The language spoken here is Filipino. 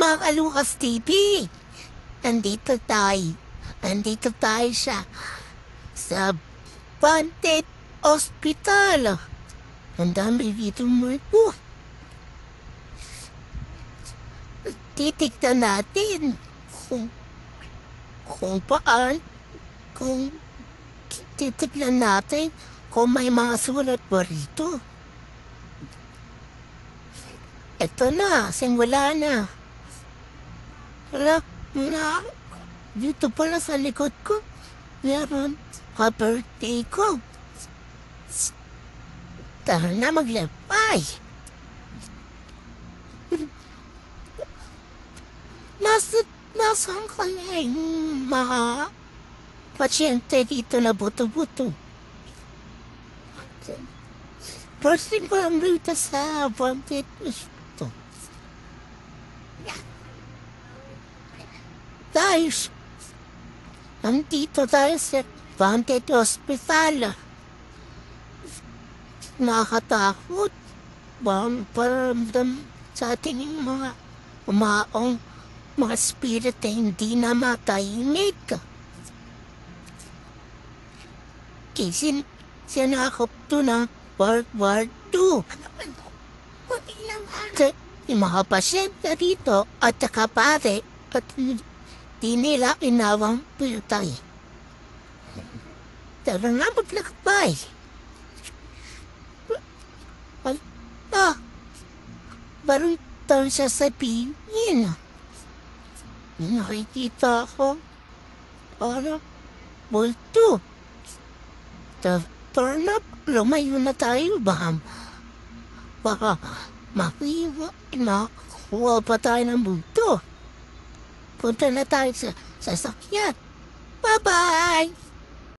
Mga Kalukas TV, nandito tayo. Nandito tayo sa Haunted Hospital. Ang dami dito mo. Titignan natin kung kung titignan natin kung may mga sulat ba rito. Ito na, simula na. Dito pala sa likod ko, meron ka-birthday ko. Tara na maglapay. Nasaan kaya yung mga pasyente dito na buto-buto? First thing ko lang dito sa Haunted Hospital. Guys, nandito tayo sa Haunted Hospital. Nakakatakot. Paramdam sa ating yung mga umaong mga spirit na hindi na matahimik. Kasi sinakop to na World 2. Yung mga pasyente dito at nakapare at di nila inawang piltay. Tara nga maglakbay. Baru tayo sasabihin. Nakikita ako. Para multo. Turn up. Lumayo na tayo. Baka makuha pa tayo ng multo. Punta na tayo sa sasakyan. Bye-bye!